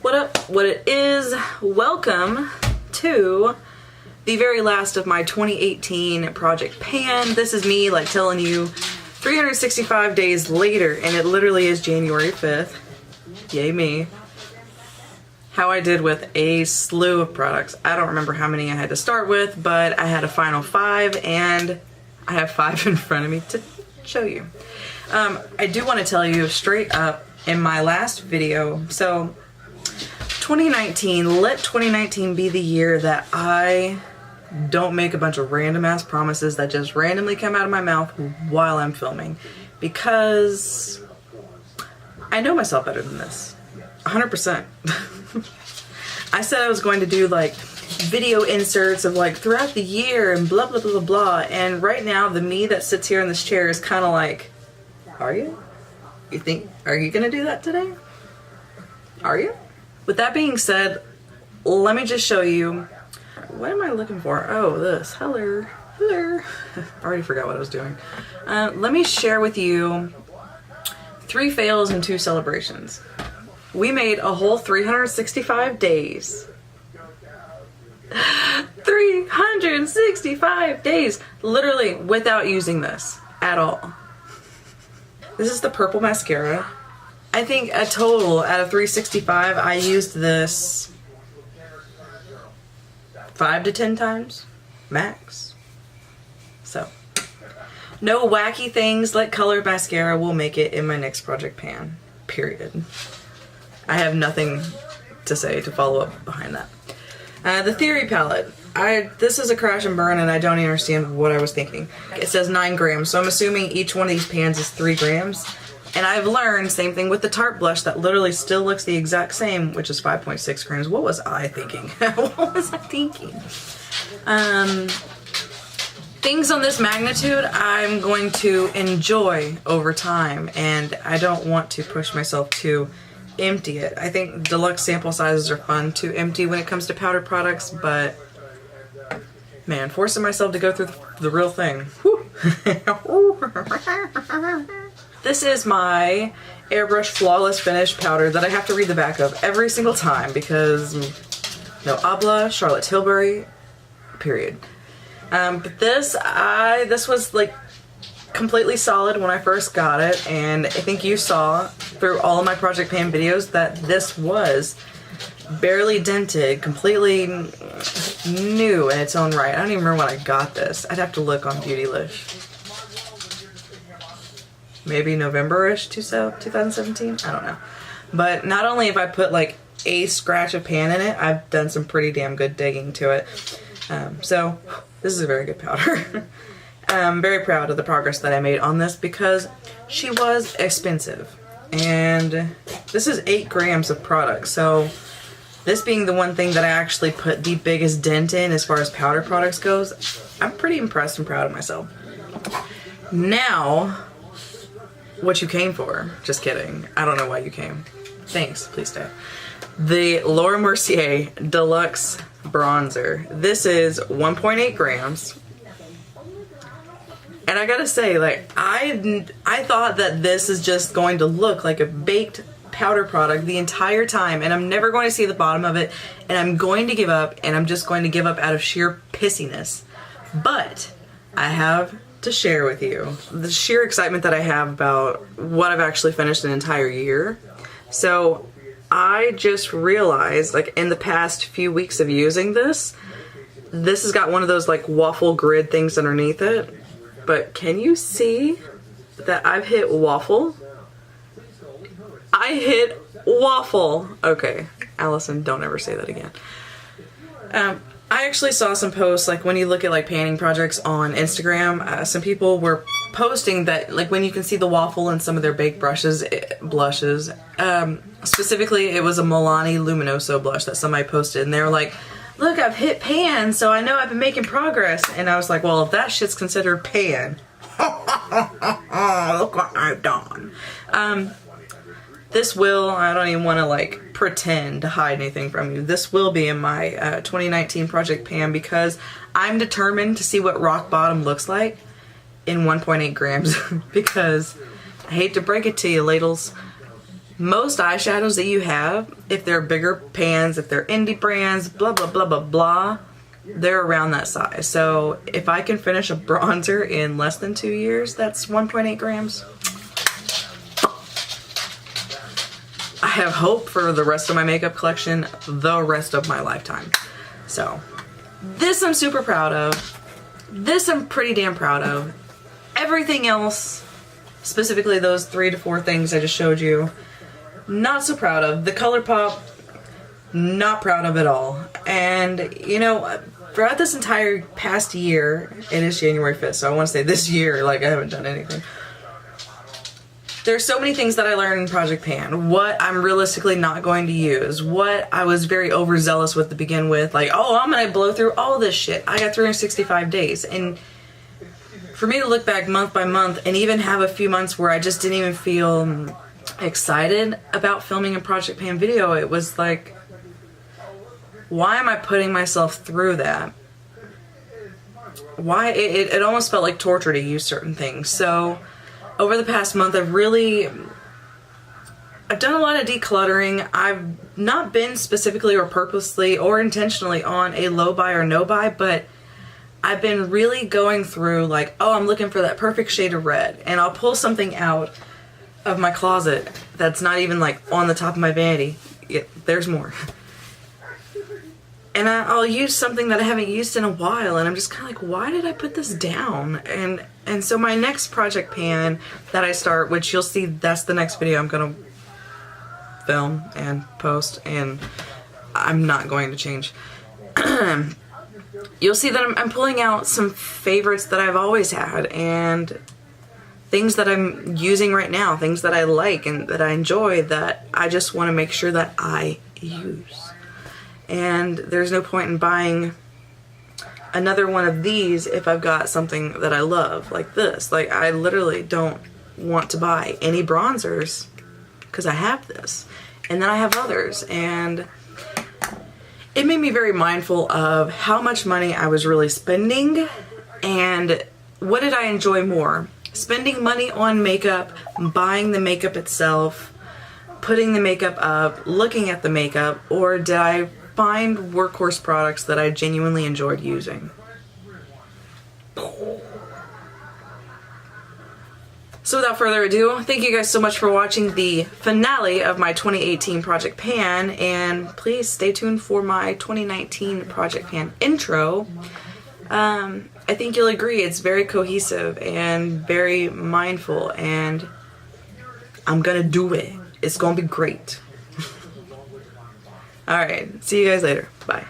What up? What it is? Welcome to the very last of my 2018 project pan. This is me like telling you 365 days later, and it literally is January 5th. Yay me. How I did with a slew of products. I don't remember how many I had to start with, but I had a final 5, and I have 5 in front of me to show you. I do want to tell you straight up in my last video, so 2019, let 2019 be the year that I don't make a bunch of random ass promises that just randomly come out of my mouth while I'm filming, because I know myself better than this, 100%. I said I was going to do like video inserts of like throughout the year and blah blah blah blah blah, and right now the me that sits here in this chair is kind of like, are you? You think, are you gonna do that today? Are you? With that being said, let me just show you, what am I looking for? Oh, this, hello. I already forgot what I was doing. Let me share with you 3 fails and 2 celebrations. We made a whole 365 days. 365 days, literally without using this at all. This is the purple mascara. I think a total out of 365, I used this 5 to 10 times, max. So, no wacky things like colored mascara will make it in my next project pan, period. I have nothing to say to follow up behind that. The Theory palette. This is a crash and burn, and I don't even understand what I was thinking. It says 9 grams, so I'm assuming each one of these pans is 3 grams. And I've learned, same thing with the Tarte blush, that literally still looks the exact same, which is 5.6 grams. What was I thinking? What was I thinking? Things on this magnitude, I'm going to enjoy over time, and I don't want to push myself to empty it. I think deluxe sample sizes are fun to empty when it comes to powder products, but man, forcing myself to go through the real thing. This is my Airbrush Flawless Finish powder that I have to read the back of every single time because no Ablaze, Charlotte Tilbury, period. But this was like completely solid when I first got it, and I think you saw through all of my project pan videos that this was barely dented, completely new in its own right. I don't even remember when I got this. I'd have to look on Beautylish. Maybe November-ish 2017? I don't know. But not only have I put like a scratch of pan in it, I've done some pretty damn good digging to it. So this is a very good powder. I'm very proud of the progress that I made on this because she was expensive. And this is 8 grams of product, so this being the one thing that I actually put the biggest dent in as far as powder products goes, I'm pretty impressed and proud of myself. Now, what you came for. Just kidding. I don't know why you came. Thanks. Please stay. The Laura Mercier Deluxe Bronzer. This is 1.8 grams. And I gotta say, like, I thought that this is just going to look like a baked powder product the entire time, and I'm never going to see the bottom of it, and I'm going to give up, and I'm just going to give up out of sheer pissiness. But I have to share with you the sheer excitement that I have about what I've actually finished an entire year. So I just realized, like, in the past few weeks of using this has got one of those like waffle grid things underneath it. But can you see that I've hit waffle? I hit waffle. Okay, Allison, don't ever say that again. I actually saw some posts, like when you look at like panning projects on Instagram, some people were posting that like when you can see the waffle in some of their baked blushes, specifically it was a Milani Luminoso blush that somebody posted, and they were like, look, I've hit pan, so I know I've been making progress. And I was like, well, if that shit's considered pan, look what I've done. This will, I don't even want to like pretend to hide anything from you, this will be in my 2019 project pan because I'm determined to see what rock bottom looks like in 1.8 grams because I hate to break it to you, ladles, most eyeshadows that you have, if they're bigger pans, if they're indie brands, blah, blah, blah, blah, blah, they're around that size. So if I can finish a bronzer in less than 2 years, that's 1.8 grams. I have hope for the rest of my makeup collection the rest of my lifetime. So this I'm super proud of. This I'm pretty damn proud of. Everything else, specifically those 3 to 4 things I just showed you, not so proud of. The Colourpop, not proud of at all. And you know, throughout this entire past year, it is January 5th, so I want to say this year, like I haven't done anything. There's so many things that I learned in Project Pan. What I'm realistically not going to use. What I was very overzealous with to begin with. Like, oh, I'm gonna blow through all this shit. I got 365 days. And for me to look back month by month and even have a few months where I just didn't even feel excited about filming a Project Pan video, it was like, why am I putting myself through that? Why? It almost felt like torture to use certain things. So over the past month, I've done a lot of decluttering. I've not been specifically or purposely or intentionally on a low buy or no buy, but I've been really going through like, oh, I'm looking for that perfect shade of red, and I'll pull something out of my closet that's not even like on the top of my vanity. Yeah, there's more. And I'll use something that I haven't used in a while, and I'm just kind of like, why did I put this down? And so my next Project Pan that I start, which you'll see, that's the next video I'm gonna film and post, and I'm not going to change. You'll see that I'm pulling out some favorites that I've always had, and things that I'm using right now, things that I like and that I enjoy, that I just want to make sure that I use. And there's no point in buying another one of these if I've got something that I love, like this. Like, I literally don't want to buy any bronzers because I have this. And then I have others. And it made me very mindful of how much money I was really spending and what did I enjoy more. Spending money on makeup, buying the makeup itself, putting the makeup up, looking at the makeup, or did I find workhorse products that I genuinely enjoyed using? So without further ado, thank you guys so much for watching the finale of my 2018 Project Pan, and please stay tuned for my 2019 Project Pan intro. I think you'll agree it's very cohesive and very mindful, and I'm gonna do it. It's gonna be great. Alright, see you guys later. Bye.